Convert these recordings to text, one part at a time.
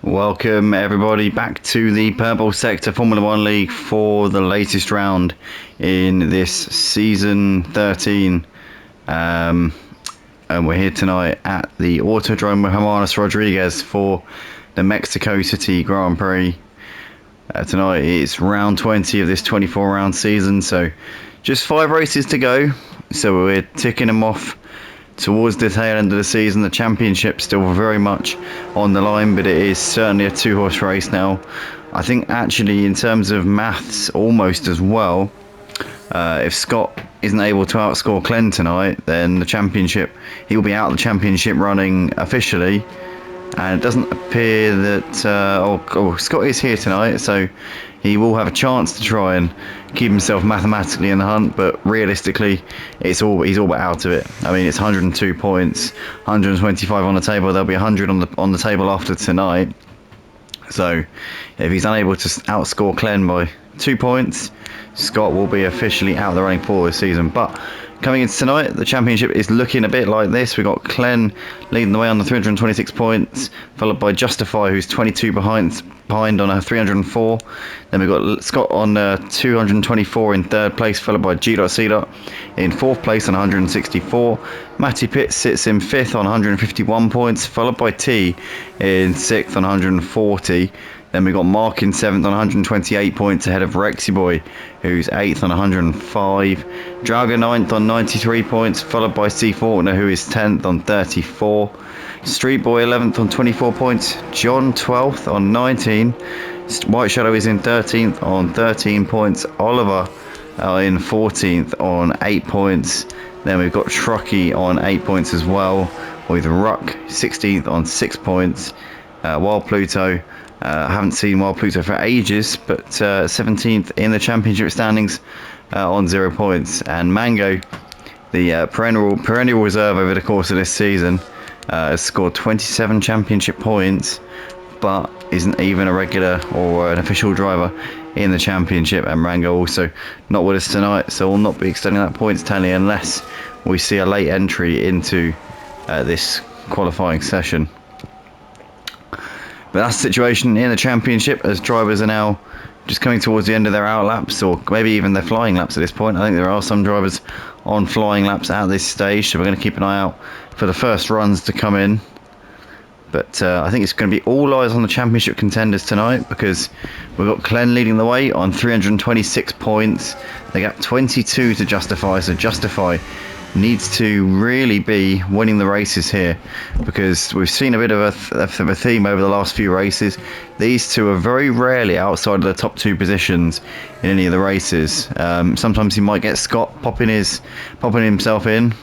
Welcome everybody back to the Purple Sector Formula One League for the latest round in this season 13. And we're here tonight at the Autodrome with Hermanos Rodriguez for the Mexico City Grand Prix. Tonight it's round 20 of this 24 round season, so just 5 races to go. So we're ticking them off towards the tail end of the season. The championship still very much on the line, but it is certainly a 2-horse race now. I think actually in terms of maths almost as well. If Scott isn't able to outscore Glenn tonight, then the championship, he'll be out of the championship running officially. And it doesn't appear that Scott is here tonight, so he will have a chance to try and keep himself mathematically in the hunt, but realistically he's all but out of it. I mean, it's 102 points, 125 on the table. There'll be 100 on the table after tonight. So if he's unable to outscore Glenn by 2 points, Scott will be officially out of the running for this season. But coming into tonight, the championship is looking a bit like this. We've got Glenn leading the way on the 326 points, followed by Justify, who's 22 behind on a 304. Then we've got Scott on 224 in third place, followed by G.C. in fourth place on 164. Matty Pitt sits in fifth on 151 points, followed by T in sixth on 140. Then we've got Mark in 7th on 128 points ahead of Rexy Boy, who's 8th on 105. Draga 9th on 93 points, followed by C. Faulkner, who is 10th on 34. Street Boy 11th on 24 points. John 12th on 19. White Shadow is in 13th on 13 points. Oliver in 14th on 8 points. Then we've got Truckee on 8 points as well, with Ruck 16th on 6 points. Wild Pluto, I haven't seen Wild Pluto for ages, but 17th in the championship standings on 0 points. And Mango, the perennial reserve over the course of this season, has scored 27 championship points, but isn't even a regular or an official driver in the championship. And Mango also not with us tonight, so will not be extending that points tally unless we see a late entry into this qualifying session. But that's the situation in the championship, as drivers are now just coming towards the end of their out laps, or maybe even their flying laps at this point. I think there are some drivers on flying laps at this stage, so we're going to keep an eye out for the first runs to come in. But I think it's going to be all eyes on the championship contenders tonight, because we've got Glenn leading the way on 326 points. They got 22 to Justify, so Justify needs to really be winning the races here, because we've seen a bit of a theme over the last few races. These two are very rarely outside of the top 2 positions in any of the races. Sometimes you might get Scott popping himself in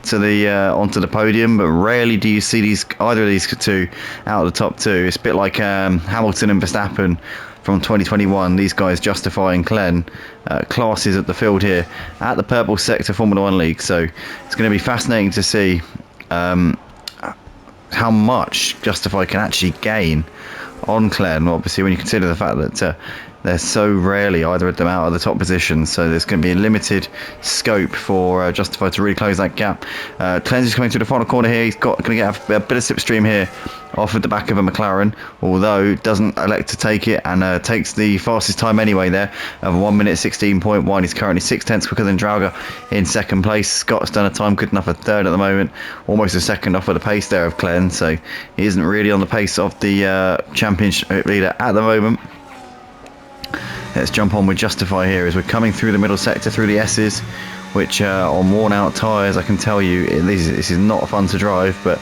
to the onto the podium, but rarely do you see either of these two out of the top 2. It's a bit like Hamilton and Verstappen from 2021. These guys, Justify and Glenn, classes at the field here at the Purple Sector Formula One League. So it's going to be fascinating to see how much Justify can actually gain on Glenn, obviously when you consider the fact that they're so rarely either of them out of the top positions. So there's going to be a limited scope for Justify to really close that gap. Glenn's is coming through the final corner here. He's going to get a bit of slipstream here off at the back of a McLaren, although doesn't elect to take it, and takes the fastest time anyway there of 1 minute 16.1. He's currently 6/10 quicker than Drauga in second place. Scott's done a time good enough for third at the moment, almost a second off of the pace there of Glenn, so he isn't really on the pace of the championship leader at the moment. Let's jump on with Justify here as we're coming through the middle sector through the S's, which on worn out tyres, I can tell you this is not fun to drive, but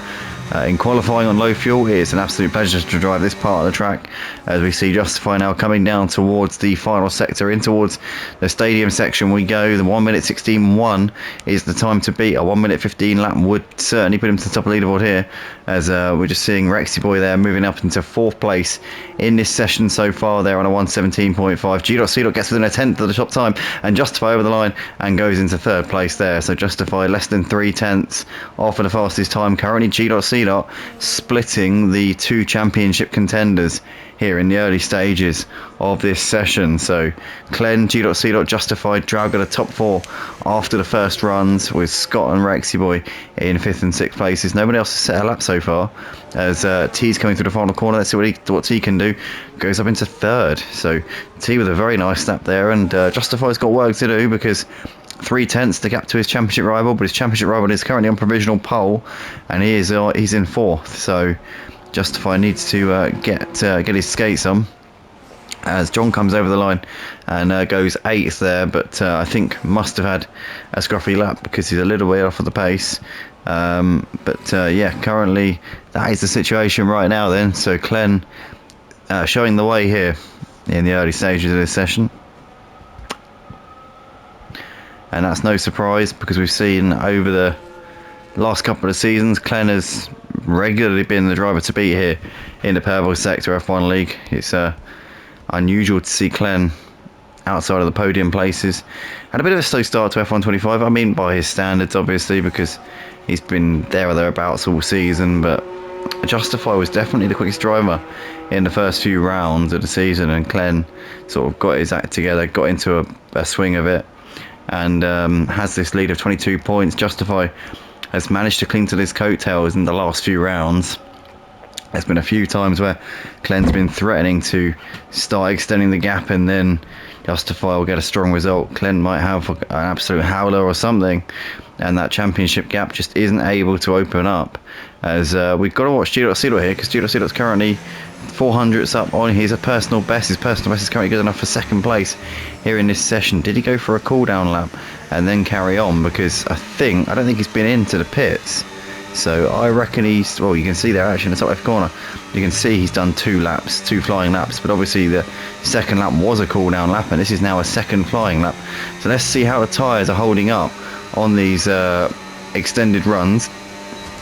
in qualifying on low fuel, it's an absolute pleasure to drive this part of the track, as we see Justify now coming down towards the final sector, in towards the stadium section we go. The 1 minute 16.1 is the time to beat. A 1 minute 15 lap would certainly put him to the top of the leaderboard here, as we're just seeing Rexy Boy there moving up into 4th place in this session so far. They're on a 1:17.5. G.C. gets within a 10th of the top time, and Justify over the line and goes into 3rd place there. So Justify less than 3/10 off of the fastest time currently. G.C C Dot splitting the two championship contenders here in the early stages of this session. So Clen, G Dot C Dot, Justified, Drag the top four after the first runs, with Scott and Rexy Boy in 5th and 6th places. Nobody else has set a lap so far, as T's coming through the final corner. Let's see what T can do. Goes up into 3rd. So T with a very nice lap there, and Justify's got work to do, because 3/10 the gap to his championship rival, but his championship rival is currently on provisional pole, and he's in 4th. So Justify needs to get his skates on, as John comes over the line and goes 8th there, but I think must have had a scruffy lap because he's a little way off of the pace. Yeah, currently that is the situation right now then. So Clen showing the way here in the early stages of this session. And that's no surprise, because we've seen over the last couple of seasons Clen has regularly been the driver to beat here in the purple sector F1 League. It's unusual to see Clen outside of the podium places. Had a bit of a slow start to F1 25, I mean by his standards obviously, because he's been there or thereabouts all season, but Justify was definitely the quickest driver in the first few rounds of the season, and Clen sort of got his act together, got into a swing of it, and has this lead of 22 points. Justify has managed to cling to his coattails in the last few rounds. There's been a few times where Clen's been threatening to start extending the gap, and then Justify will get a strong result. Clen might have an absolute howler or something, and that championship gap just isn't able to open up. As we've got to watch G.C here, because G.C currently 400s up on his personal best. His personal best is currently good enough for 2nd place here in this session. Did he go for a cool down lap and then carry on? Because I don't think he's been into the pits. So I reckon he's, well, you can see there actually in the top left corner, you can see he's done 2 flying laps, but obviously the 2nd lap was a cool down lap, and this is now a 2nd flying lap. So let's see how the tyres are holding up on these extended runs.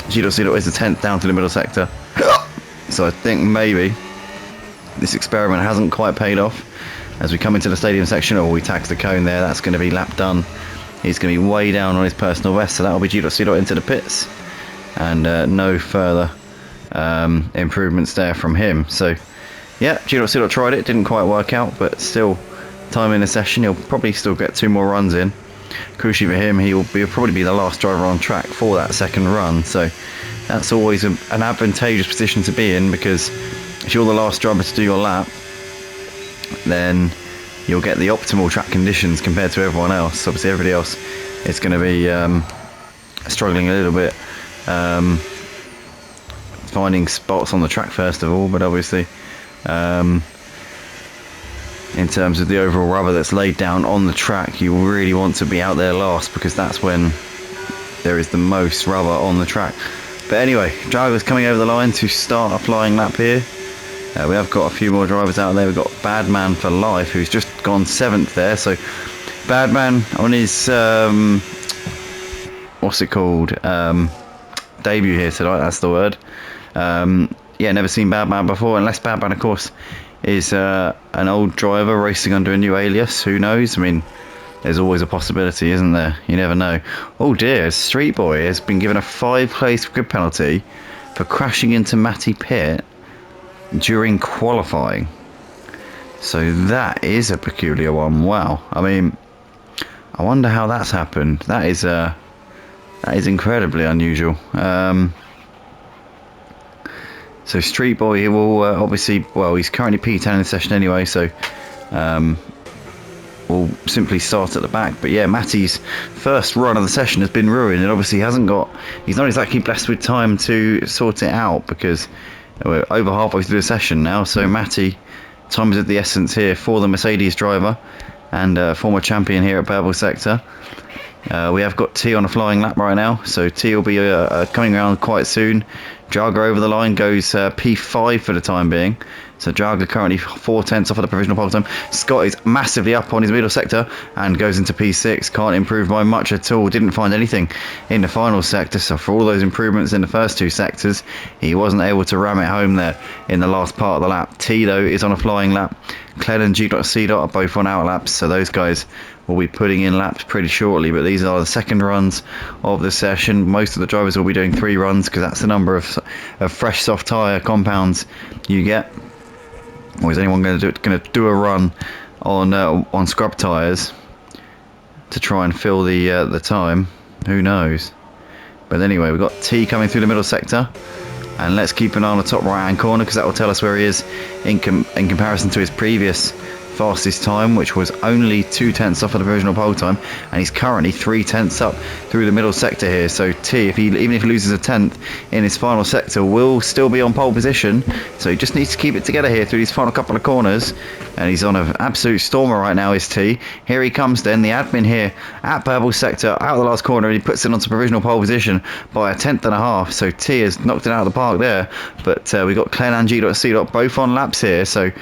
G.C is the 10th down to the middle sector. So I think maybe this experiment hasn't quite paid off. As we come into the stadium section, or we tax the cone there, that's going to be lap done. He's going to be way down on his personal best, so that'll be G.C into the pits. And no further improvements there from him. So yeah, G.C tried it, didn't quite work out, but still time in the session, he'll probably still get 2 more runs in. Crucially for him, he'll probably be the last driver on track for that 2nd run, so that's always an advantageous position to be in, because if you're the last driver to do your lap, then you'll get the optimal track conditions compared to everyone else. Obviously everybody else is going to be struggling a little bit finding spots on the track first of all, but obviously in terms of the overall rubber that's laid down on the track, you really want to be out there last, because that's when there is the most rubber on the track. But anyway, drivers coming over the line to start a flying lap here. We have got a few more drivers out there. We've got Badman for Life, who's just gone 7th there. So Badman on his what's it called, debut here tonight, that's the word. Yeah, never seen Badman before, unless Badman of course is an old driver racing under a new alias. Who knows? I mean, there's always a possibility, isn't there? You never know. Oh dear, Street Boy has been given a 5-place grid penalty for crashing into Matty Pitt during qualifying. So that is a peculiar one. Wow. I mean, I wonder how that's happened. That is incredibly unusual. So Street Boy, he will obviously, well, he's currently P10 in the session anyway, so we'll simply start at the back. But yeah, Matty's first run of the session has been ruined, and obviously he's not exactly blessed with time to sort it out, because we're over halfway through the session now. So Matty, time is of the essence here for the Mercedes driver and former champion here at Purple Sector. We have got T on a flying lap right now, so T will be coming around quite soon. Jaga over the line goes P5 for the time being. So Jaga currently 4/10 off of the provisional pole time. Scott is massively up on his middle sector and goes into P6. Can't improve by much at all. Didn't find anything in the final sector. So for all those improvements in the first 2 sectors, he wasn't able to ram it home there in the last part of the lap. T though is on a flying lap. Clen and G.C are both on out laps. So those guys will be putting in laps pretty shortly, but these are the second runs of the session. Most of the drivers will be doing 3 runs because that's the number of fresh soft tyre compounds you get. Or is anyone going to do a run on scrub tyres to try and fill the time? Who knows? But anyway, we've got T coming through the middle sector, and let's keep an eye on the top right hand corner because that will tell us where he is in comparison to his previous fastest time, which was only 2/10 off of the provisional pole time, and he's currently 3/10 up through the middle sector here. So T, even if he loses a 10th in his final sector, will still be on pole position. So he just needs to keep it together here through these final couple of corners, and he's on an absolute stormer right now, is T. Here he comes then, the admin here at purple sector, out of the last corner, and he puts it onto provisional pole position by a 1/10.5. So T has knocked it out of the park there, but we've got Glenn and G.C. both on laps here, so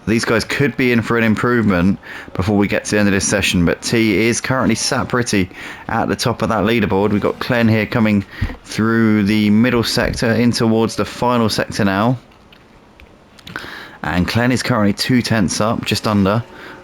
these guys could be in for an improvement before we get to the end of this session, but T is currently sat pretty at the top of that leaderboard. We've got Glenn here coming through the middle sector in towards the final sector now. And Glenn is currently 2/10 up, just under,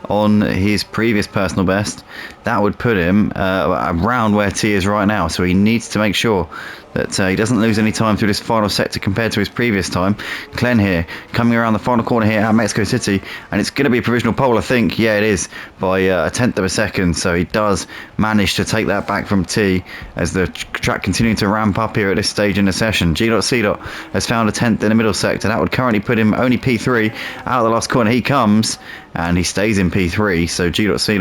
on his previous personal best. That would put him around where T is right now, so he needs to make sure that he doesn't lose any time through this final sector compared to his previous time. Glenn here, coming around the final corner here at Mexico City, and it's going to be a provisional pole, I think. Yeah, it is, by a 1/10 of a second, so he does manage to take that back from T as the track continuing to ramp up here at this stage in the session. G.C. has found a 10th in the middle sector. That would currently put him only P3 out of the last corner. He comes, and he stays in P3, so G.C.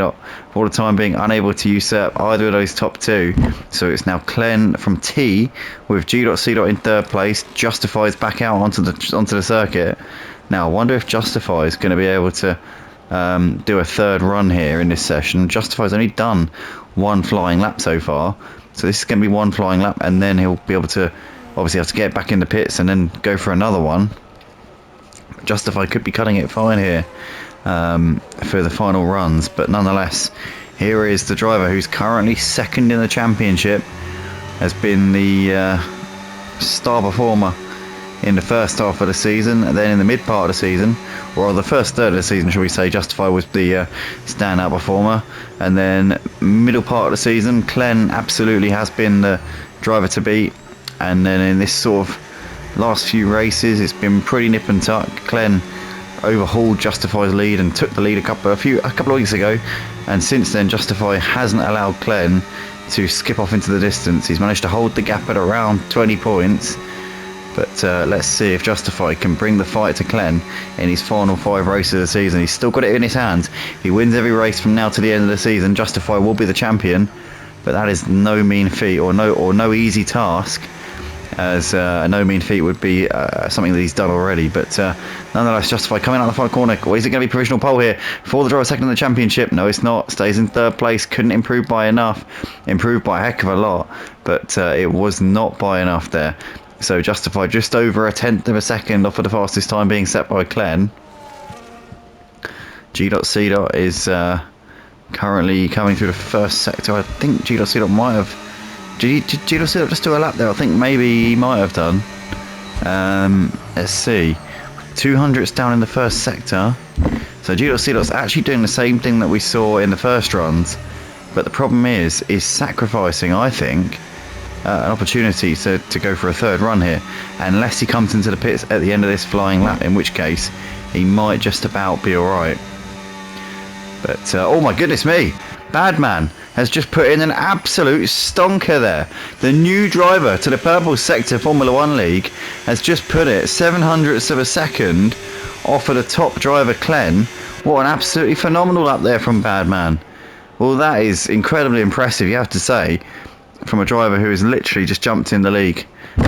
for the time being unable to usurp either of those top two. So it's now Glenn from T with G.C. in third place. Justifies back out onto the circuit. Now I wonder if Justify is going to be able to do a third run here in this session. Justify's only done 1 flying lap so far, so this is going to be 1 flying lap, and then he'll be able to obviously have to get back in the pits and then go for another one. Justify could be cutting it fine here for the final runs, but nonetheless, here is the driver who's currently second in the championship, has been the star performer in the first half of the season, and then in the mid part of the season, or the first third of the season, shall we say, Justify was the standout performer, and then middle part of the season, Glenn absolutely has been the driver to beat, and then in this sort of last few races, it's been pretty nip and tuck. Glenn overhauled Justify's lead and took the lead a couple of weeks ago, and since then Justify hasn't allowed Glenn to skip off into the distance. He's managed to hold the gap at around 20 points, but let's see if Justify can bring the fight to Glenn in his final 5 races of the season. He's still got it in his hands. He wins every race from now to the end of the season, Justify will be the champion, but that is no mean feat, or no easy task, as a no mean feat would be something that he's done already. But nonetheless, Justify coming out the final corner. Or is it going to be provisional pole here for the driver second in the championship? No, it's not. Stays in third place. Couldn't improve by enough. Improved by a heck of a lot, but it was not by enough there. So Justify just over a 1/10 of a second off of the fastest time being set by Glenn. G.C. is currently coming through the first sector. I think G.C. might have... Did G.C. just do a lap there? I think maybe he might have done. Let's see. 200s down in the first sector. So G.C. is actually doing the same thing that we saw in the first runs. But the problem is sacrificing, I think, an opportunity to go for a third run here. Unless he comes into the pits at the end of this flying lap, in which case he might just about be alright. But, oh my goodness me! Badman has just put in an absolute stonker there. The new driver to the Purple Sector Formula 1 League has just put it 700ths of a second off of the top driver Glenn. What an absolutely phenomenal lap there from Badman. Well, that is incredibly impressive, you have to say, from a driver who has literally just jumped in the league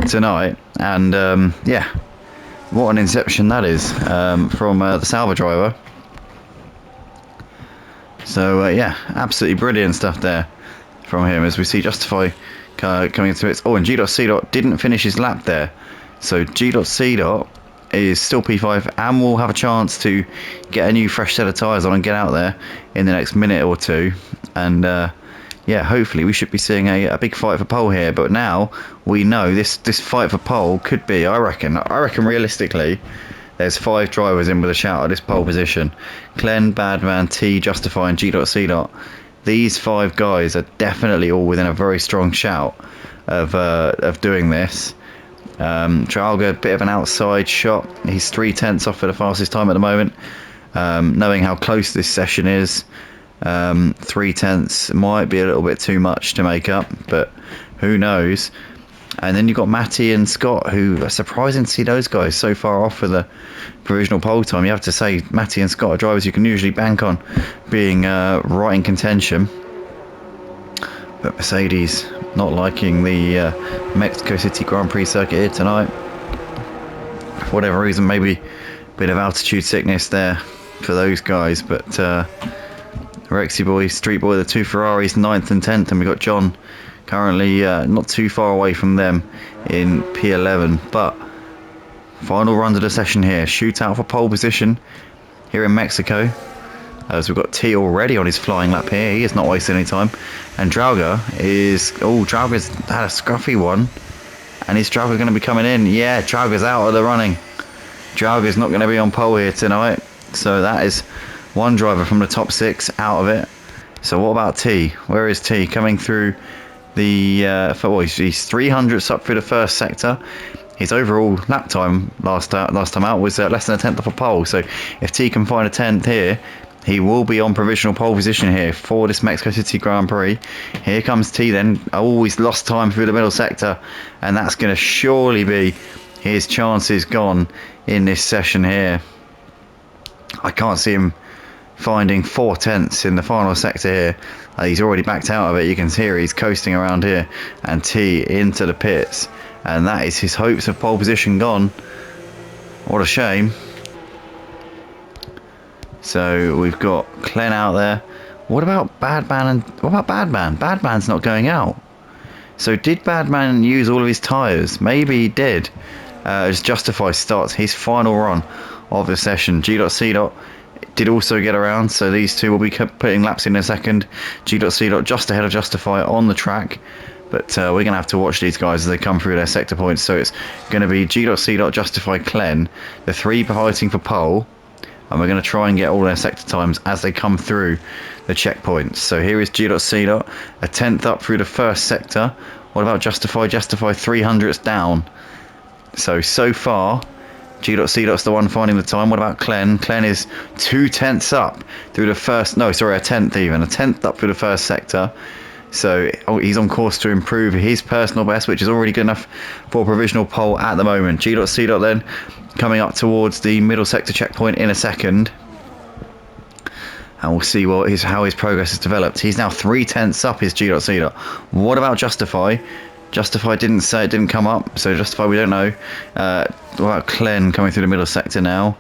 tonight. And yeah, what an inception that is from the Sauber driver. So yeah, absolutely brilliant stuff there from him, as we see Justify coming through it. Oh, and G.C. didn't finish his lap there, so G.C. is still P5 and will have a chance to get a new fresh set of tyres on and get out there in the next minute or two. And yeah, hopefully we should be seeing a big fight for pole here. But now we know this fight for pole could be, I reckon realistically, there's 5 drivers in with a shout at this pole position. Glenn, Badman, T, Justify and G.C. these 5 guys are definitely all within a very strong shout of doing this. Tralga, a bit of an outside shot. He's 3/10 off for the fastest time at the moment. Knowing how close this session is, 3/10 might be a little bit too much to make up, but who knows. And then you've got Matty and Scott, who are surprising to see those guys so far off for the provisional pole time. You have to say, Matty and Scott are drivers you can usually bank on being right in contention. But Mercedes not liking the Mexico City Grand Prix circuit here tonight. For whatever reason, maybe a bit of altitude sickness there for those guys. But Rexy Boy, Street Boy, the 2 Ferraris, 9th and 10th. And we've got John currently not too far away from them in P11. But final runs of the session here. Shootout for pole position here in Mexico. As we've got T already on his flying lap here. He is not wasting any time. And Drauga is... Oh, Drauga's had a scruffy one. And is Drauga going to be coming in? Yeah, Drauga's out of the running. Drauga's not going to be on pole here tonight. So that is one driver from the top 6 out of it. So what about T? Where is T? Coming through the... he's 300ths up through the first sector. His overall lap time last time out was less than a 10th off a pole. So if T can find a 10th here, he will be on provisional pole position here for this Mexico City Grand Prix. Here comes T then. Oh, he's lost time through the middle sector. And that's going to surely be his chances gone in this session here. I can't see him finding 4/10 in the final sector here. He's already backed out of it. You can hear he's coasting around here. And T into the pits. And that is his hopes of pole position gone. What a shame. So we've got Clen out there. What about Badman? And what about Badman? Badman's not going out. So did Badman use all of his tyres? Maybe he did. As Justify starts his final run of the session. G.C. did also get around, so these two will be putting laps in a second. G.C. just ahead of Justify on the track. But we're going to have to watch these guys as they come through their sector points. So it's going to be G.C. Justify, Clen, the 3 fighting for pole. And we're going to try and get all their sector times as they come through the checkpoints. So here is G.C. a 10th up through the first sector. What about Justify? Justify 300ths down. So far, G.C.'s the one finding the time. What about Clen? Clen is 2/10 up through the first... No, sorry, a 10th even. A 10th up through the first sector. So he's on course to improve his personal best, which is already good enough for a provisional pole at the moment. G.C. then coming up towards the middle sector checkpoint in a second. And we'll see how his progress has developed. He's now 3/10 up, is G.C. What about Justify? Justify didn't say, it didn't come up, so Justify we don't know. What about Clen coming through the middle sector now?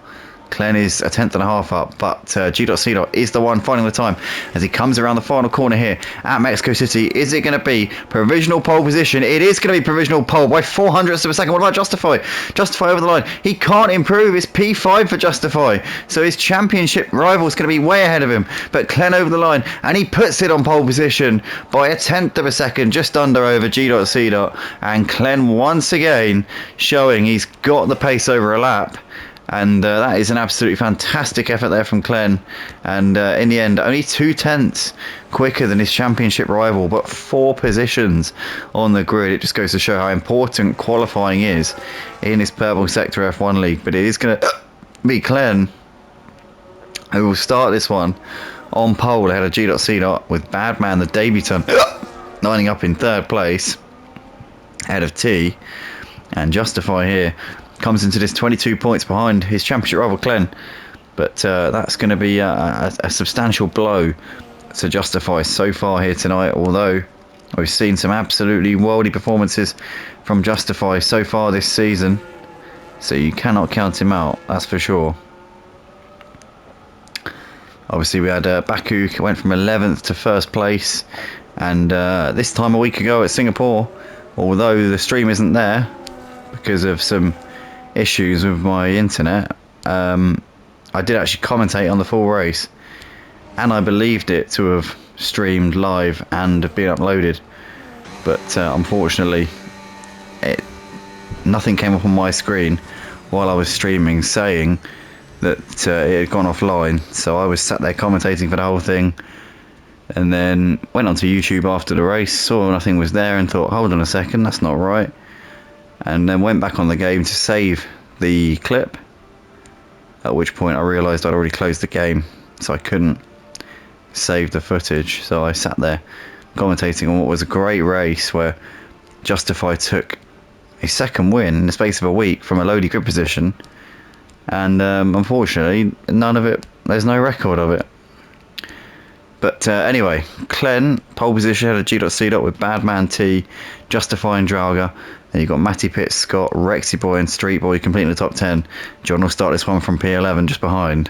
Clen is a 10.5 up, but G.C. is the one finding the time as he comes around the final corner here at Mexico City. Is it going to be provisional pole position? It is going to be provisional pole by 400ths of a second. What about Justify? Justify over the line. He can't improve. It's P5 for Justify. So his championship rival is going to be way ahead of him. But Clen over the line, and he puts it on pole position by a 10th of a second, just under over G.C. And Clen once again showing he's got the pace over a lap. And that is an absolutely fantastic effort there from Clen. And in the end, only 2/10 quicker than his championship rival, but 4 positions on the grid. It just goes to show how important qualifying is in this Purple Sector F1 League. But it is going to be Clen who will start this one on pole ahead of G.C. with Badman, the debutant, lining up in 3rd place ahead of T. And Justify here comes into this 22 points behind his championship rival Clen, but that's going to be a substantial blow to Justify so far here tonight, although we've seen some absolutely worldy performances from Justify so far this season, so you cannot count him out, that's for sure. Obviously we had Baku went from 11th to 1st place, and this time a week ago at Singapore, although the stream isn't there because of some issues with my internet, I did actually commentate on the full race, and I believed it to have streamed live and have been uploaded, but unfortunately nothing came up on my screen while I was streaming saying that it had gone offline, so I was sat there commentating for the whole thing, And then went onto YouTube after the race, saw nothing was there and thought, hold on a second, that's not right. And then went back on the game to save the clip, at which point I realised I'd already closed the game, so I couldn't save the footage. So I sat there commentating on what was a great race where Justify took a second win in the space of a week from a lowly grid position, and unfortunately none of it, there's no record of it. But anyway, Clen, pole position, had a G.C. with Badman T, Justify and Draga. Then you've got Matty Pitts, Scott, Rexy Boy and Street Boy completing the top 10. John will start this one from P11 just behind.